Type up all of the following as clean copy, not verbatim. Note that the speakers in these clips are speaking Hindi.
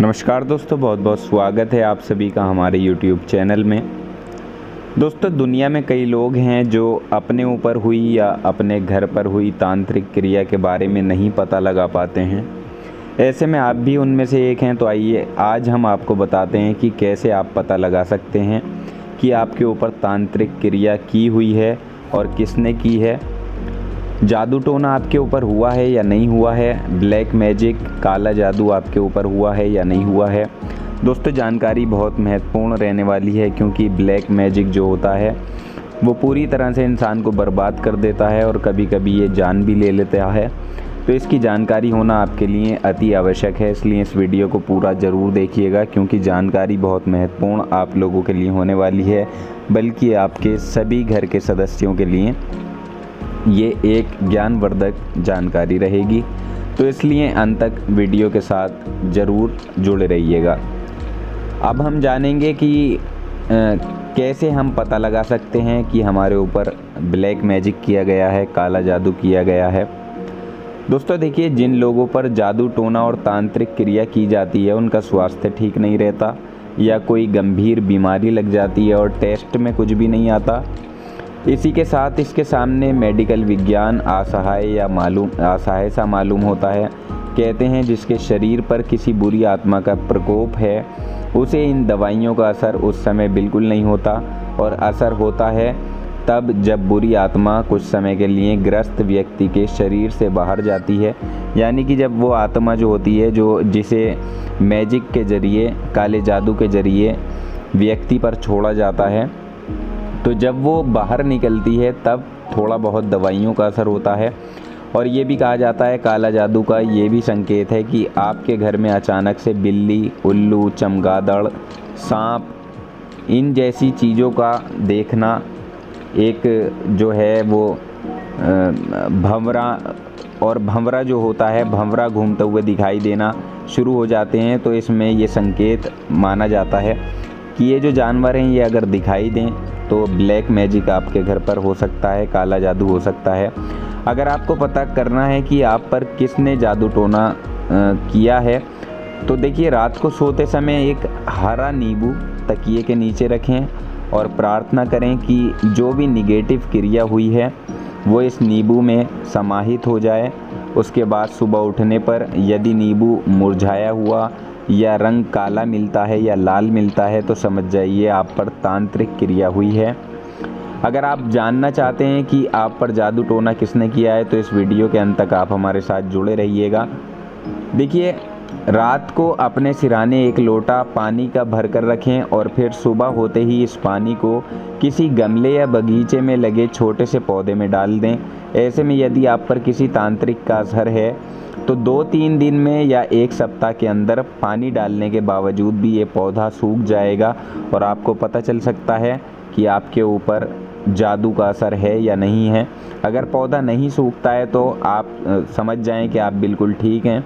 नमस्कार दोस्तों, बहुत बहुत स्वागत है आप सभी का हमारे YouTube चैनल में। दोस्तों, दुनिया में कई लोग हैं जो अपने ऊपर हुई या अपने घर पर हुई तांत्रिक क्रिया के बारे में नहीं पता लगा पाते हैं। ऐसे में आप भी उनमें से एक हैं। तो आइए आज हम आपको बताते हैं कि कैसे आप पता लगा सकते हैं कि आपके ऊपर तांत्रिक क्रिया की हुई है और किसने की है। जादू टोना आपके ऊपर हुआ है या नहीं हुआ है, ब्लैक मैजिक काला जादू आपके ऊपर हुआ है या नहीं हुआ है। दोस्तों, जानकारी बहुत महत्वपूर्ण रहने वाली है, क्योंकि ब्लैक मैजिक जो होता है वो पूरी तरह से इंसान को बर्बाद कर देता है और कभी कभी ये जान भी ले लेता है। तो इसकी जानकारी होना आपके लिए अति आवश्यक है, इसलिए इस वीडियो को पूरा ज़रूर देखिएगा, क्योंकि जानकारी बहुत महत्वपूर्ण आप लोगों के लिए होने वाली है, बल्कि आपके सभी घर के सदस्यों के लिए ये एक ज्ञानवर्धक जानकारी रहेगी। तो इसलिए अंत तक वीडियो के साथ ज़रूर जुड़े रहिएगा। अब हम जानेंगे कि कैसे हम पता लगा सकते हैं कि हमारे ऊपर ब्लैक मैजिक किया गया है, काला जादू किया गया है। दोस्तों देखिए, जिन लोगों पर जादू टोना और तांत्रिक क्रिया की जाती है उनका स्वास्थ्य ठीक नहीं रहता, या कोई गंभीर बीमारी लग जाती है और टेस्ट में कुछ भी नहीं आता। इसी के साथ इसके सामने मेडिकल विज्ञान असहाय सा मालूम होता है। कहते हैं जिसके शरीर पर किसी बुरी आत्मा का प्रकोप है उसे इन दवाइयों का असर उस समय बिल्कुल नहीं होता, और असर होता है तब जब बुरी आत्मा कुछ समय के लिए ग्रस्त व्यक्ति के शरीर से बाहर जाती है। यानी कि जब वो आत्मा जो होती है, जिसे मैजिक के ज़रिए, काले जादू के ज़रिए व्यक्ति पर छोड़ा जाता है, तो जब वो बाहर निकलती है तब थोड़ा बहुत दवाइयों का असर होता है। और ये भी कहा जाता है काला जादू का ये भी संकेत है कि आपके घर में अचानक से बिल्ली, उल्लू, चमगादड़, सांप, इन जैसी चीज़ों का देखना, एक जो है वो भंवरा जो होता है, भंवरा घूमते हुए दिखाई देना शुरू हो जाते हैं। तो इसमें ये संकेत माना जाता है कि ये जो जानवर हैं ये अगर दिखाई दें तो ब्लैक मैजिक आपके घर पर हो सकता है, काला जादू हो सकता है। अगर आपको पता करना है कि आप पर किसने जादू टोना किया है, तो देखिए, रात को सोते समय एक हरा नींबू तकिए के नीचे रखें और प्रार्थना करें कि जो भी निगेटिव क्रिया हुई है वो इस नींबू में समाहित हो जाए। उसके बाद सुबह उठने पर यदि नींबू मुरझाया हुआ या रंग काला मिलता है या लाल मिलता है तो समझ जाइए आप पर तांत्रिक क्रिया हुई है। अगर आप जानना चाहते हैं कि आप पर जादू टोना किसने किया है तो इस वीडियो के अंत तक आप हमारे साथ जुड़े रहिएगा। देखिए, रात को अपने सिरहाने एक लोटा पानी का भर कर रखें और फिर सुबह होते ही इस पानी को किसी गमले या बगीचे में लगे छोटे से पौधे में डाल दें। ऐसे में यदि आप पर किसी तांत्रिक का असर है तो 2-3 दिन में या 1 सप्ताह के अंदर पानी डालने के बावजूद भी ये पौधा सूख जाएगा और आपको पता चल सकता है कि आपके ऊपर जादू का असर है या नहीं है। अगर पौधा नहीं सूखता है तो आप समझ जाएं कि आप बिल्कुल ठीक हैं।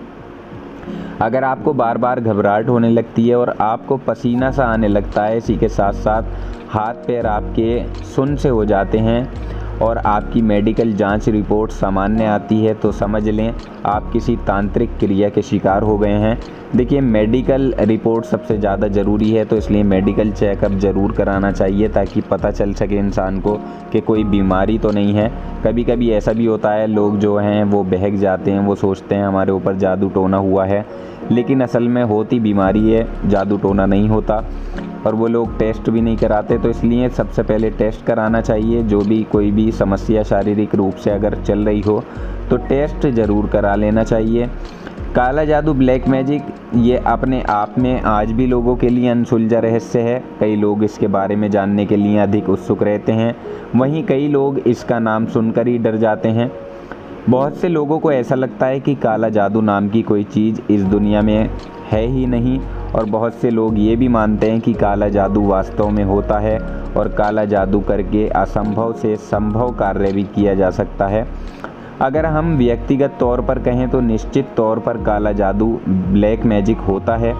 अगर आपको बार बार घबराहट होने लगती है और आपको पसीना सा आने लगता है, इसी के साथ साथ हाथ पैर आपके सुन्न से हो जाते हैं और आपकी मेडिकल जांच रिपोर्ट सामान्य आती है, तो समझ लें आप किसी तांत्रिक क्रिया के शिकार हो गए हैं। देखिए, मेडिकल रिपोर्ट सबसे ज़्यादा ज़रूरी है, तो इसलिए मेडिकल चेकअप ज़रूर कराना चाहिए ताकि पता चल सके इंसान को कि कोई बीमारी तो नहीं है। कभी कभी ऐसा भी होता है, लोग जो हैं वो बहक जाते हैं, वो सोचते हैं हमारे ऊपर जादू टोना हुआ है, लेकिन असल में होती बीमारी है, जादू टोना नहीं होता। और वो लोग टेस्ट भी नहीं कराते। तो इसलिए सबसे पहले टेस्ट कराना चाहिए। जो भी कोई भी समस्या शारीरिक रूप से अगर चल रही हो तो टेस्ट ज़रूर करा लेना चाहिए। काला जादू, ब्लैक मैजिक, ये अपने आप में आज भी लोगों के लिए अनसुलझा रहस्य है। कई लोग इसके बारे में जानने के लिए अधिक उत्सुक रहते हैं, वहीं कई लोग इसका नाम सुनकर ही डर जाते हैं। बहुत से लोगों को ऐसा लगता है कि काला जादू नाम की कोई चीज़ इस दुनिया में है ही नहीं, और बहुत से लोग ये भी मानते हैं कि काला जादू वास्तव में होता है और काला जादू करके असंभव से संभव कार्य भी किया जा सकता है। अगर हम व्यक्तिगत तौर पर कहें तो निश्चित तौर पर काला जादू, ब्लैक मैजिक होता है।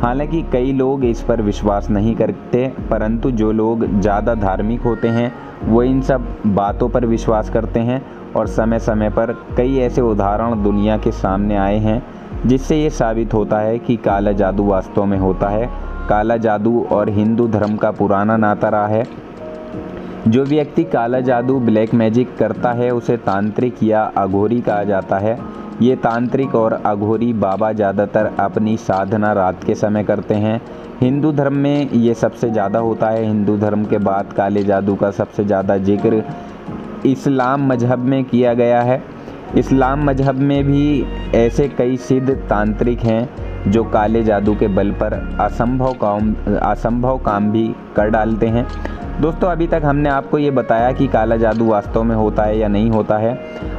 हालांकि कई लोग इस पर विश्वास नहीं करते, परंतु जो लोग ज़्यादा धार्मिक होते हैं वो इन सब बातों पर विश्वास करते हैं। और समय समय पर कई ऐसे उदाहरण दुनिया के सामने आए हैं जिससे ये साबित होता है कि काला जादू वास्तव में होता है। काला जादू और हिंदू धर्म का पुराना नाता रहा है। जो व्यक्ति काला जादू ब्लैक मैजिक करता है उसे तांत्रिक या अघोरी कहा जाता है। ये तांत्रिक और अघोरी बाबा ज़्यादातर अपनी साधना रात के समय करते हैं। हिंदू धर्म में ये सबसे ज़्यादा होता है। हिंदू धर्म के बाद काले जादू का सबसे ज़्यादा जिक्र इस्लाम मजहब में किया गया है। इस्लाम मजहब में भी ऐसे कई सिद्ध तांत्रिक हैं जो काले जादू के बल पर असंभव काम भी कर डालते हैं। दोस्तों, अभी तक हमने आपको ये बताया कि काला जादू वास्तव में होता है या नहीं होता है।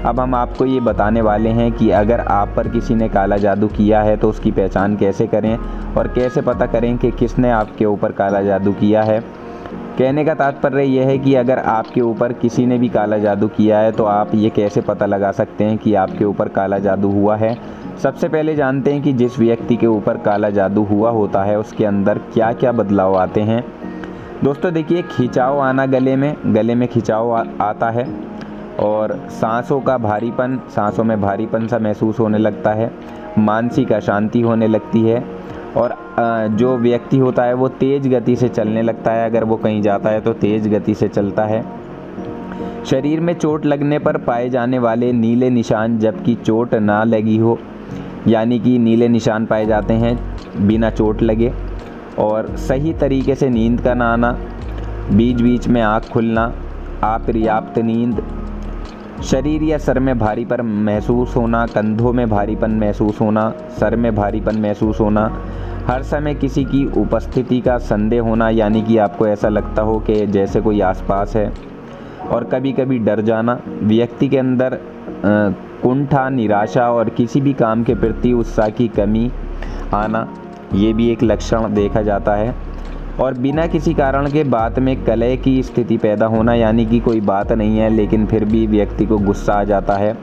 अब हम आपको ये बताने वाले हैं कि अगर आप पर किसी ने काला जादू किया है तो उसकी पहचान कैसे करें और कैसे पता करें कि किसने आपके ऊपर काला जादू किया है। कहने का तात्पर्य यह है कि अगर आपके ऊपर किसी ने भी काला जादू किया है तो आप ये कैसे पता लगा सकते हैं कि आपके ऊपर काला जादू हुआ है। सबसे पहले जानते हैं कि जिस व्यक्ति के ऊपर काला जादू हुआ होता है उसके अंदर क्या क्या बदलाव आते हैं। दोस्तों देखिए, खिंचाव आना, गले में खिंचाव आता है और सांसों में भारीपन सा महसूस होने लगता है। मानसिक अशांति होने लगती है और जो व्यक्ति होता है वो तेज़ गति से चलने लगता है। अगर वो कहीं जाता है तो तेज़ गति से चलता है। शरीर में चोट लगने पर पाए जाने वाले नीले निशान, जबकि चोट ना लगी हो, यानी कि नीले निशान पाए जाते हैं बिना चोट लगे। और सही तरीके से नींद का ना आना, बीच बीच में आँख खुलना, अपर्याप्त नींद, शरीर या सर में भारीपन महसूस होना, कंधों में भारीपन महसूस होना, सर में भारीपन महसूस होना, हर समय किसी की उपस्थिति का संदेह होना, यानी कि आपको ऐसा लगता हो कि जैसे कोई आसपास है, और कभी कभी डर जाना, व्यक्ति के अंदर कुंठा, निराशा और किसी भी काम के प्रति उत्साह की कमी आना, ये भी एक लक्षण देखा जाता है। और बिना किसी कारण के बात में कलह की स्थिति पैदा होना, यानी कि कोई बात नहीं है लेकिन फिर भी व्यक्ति को गुस्सा आ जाता है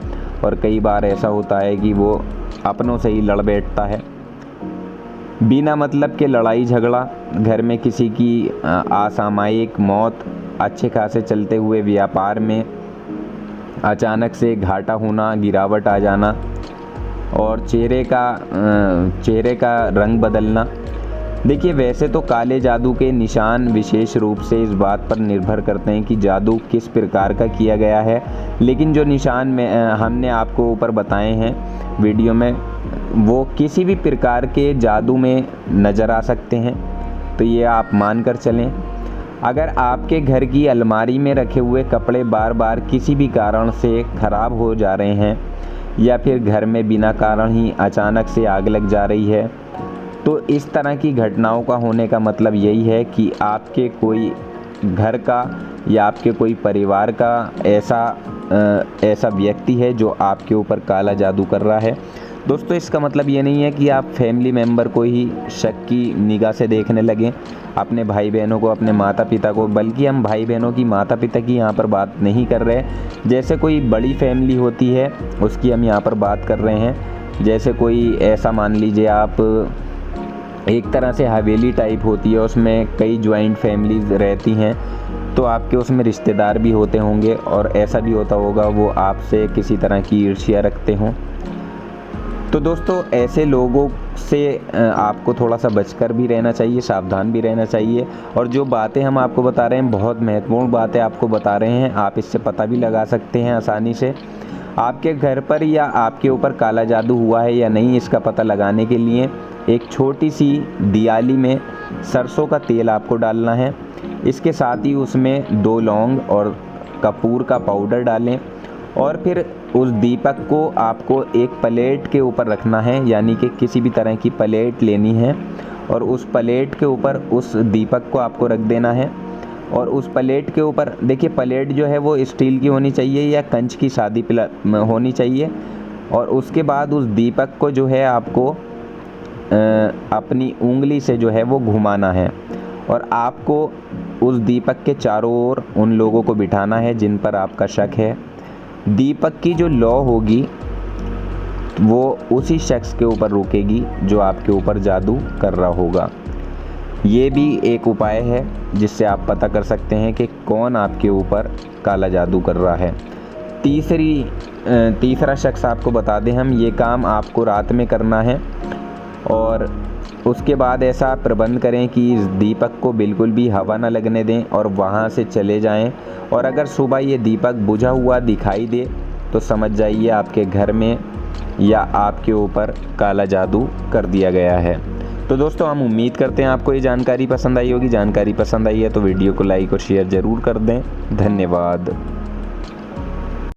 और कई बार ऐसा होता है कि वो अपनों से ही लड़ बैठता है। बिना मतलब के लड़ाई झगड़ा, घर में किसी की असामयिक मौत, अच्छे खासे चलते हुए व्यापार में अचानक से घाटा होना, गिरावट आ जाना और चेहरे का रंग बदलना। देखिए, वैसे तो काले जादू के निशान विशेष रूप से इस बात पर निर्भर करते हैं कि जादू किस प्रकार का किया गया है, लेकिन जो निशान में हमने आपको ऊपर बताए हैं वीडियो में, वो किसी भी प्रकार के जादू में नज़र आ सकते हैं, तो ये आप मान कर चलें। अगर आपके घर की अलमारी में रखे हुए कपड़े बार बार किसी भी कारण से ख़राब हो जा रहे हैं या फिर घर में बिना कारण ही अचानक से आग लग जा रही है, तो इस तरह की घटनाओं का होने का मतलब यही है कि आपके कोई घर का या आपके कोई परिवार का ऐसा व्यक्ति है जो आपके ऊपर काला जादू कर रहा है। दोस्तों, इसका मतलब ये नहीं है कि आप फैमिली मेम्बर को ही शक की निगाह से देखने लगें, अपने भाई बहनों को, अपने माता पिता को, बल्कि हम भाई बहनों की, माता पिता की यहाँ पर बात नहीं कर रहे। जैसे कोई बड़ी फैमिली होती है उसकी हम यहाँ पर बात कर रहे हैं। जैसे कोई ऐसा मान लीजिए आप, एक तरह से हवेली टाइप होती है, उसमें कई ज्वाइंट फैमिलीज रहती हैं, तो आपके उसमें रिश्तेदार भी होते होंगे और ऐसा भी होता होगा वो आपसे किसी तरह की ईर्ष्या रखते हों। तो दोस्तों, ऐसे लोगों से आपको थोड़ा सा बचकर भी रहना चाहिए, सावधान भी रहना चाहिए। और जो बातें हम आपको बता रहे हैं, बहुत महत्वपूर्ण बातें आपको बता रहे हैं, आप इससे पता भी लगा सकते हैं आसानी से। आपके घर पर या आपके ऊपर काला जादू हुआ है या नहीं, इसका पता लगाने के लिए एक छोटी सी दियाली में सरसों का तेल आपको डालना है। इसके साथ ही उसमें 2 लौंग और कपूर का पाउडर डालें और फिर उस दीपक को आपको एक प्लेट के ऊपर रखना है, यानी कि किसी भी तरह की प्लेट लेनी है और उस प्लेट के ऊपर उस दीपक को आपको रख देना है। और उस प्लेट के ऊपर, देखिए प्लेट जो है वो स्टील की होनी चाहिए या कंच की सादी होनी चाहिए। और उसके बाद उस दीपक को जो है आपको अपनी उंगली से जो है वो घुमाना है और आपको उस दीपक के चारों ओर उन लोगों को बिठाना है जिन पर आपका शक है। दीपक की जो लौ होगी वो उसी शख्स के ऊपर रुकेगी जो आपके ऊपर जादू कर रहा होगा। ये भी एक उपाय है जिससे आप पता कर सकते हैं कि कौन आपके ऊपर काला जादू कर रहा है। तीसरा शख्स आपको बता दें हम, ये काम आपको रात में करना है और उसके बाद ऐसा प्रबंध करें कि इस दीपक को बिल्कुल भी हवा ना लगने दें और वहाँ से चले जाएं। और अगर सुबह ये दीपक बुझा हुआ दिखाई दे तो समझ जाइए आपके घर में या आपके ऊपर काला जादू कर दिया गया है। तो दोस्तों हम उम्मीद करते हैं आपको ये जानकारी पसंद आई होगी। जानकारी पसंद आई है तो वीडियो को लाइक और शेयर ज़रूर कर दें। धन्यवाद।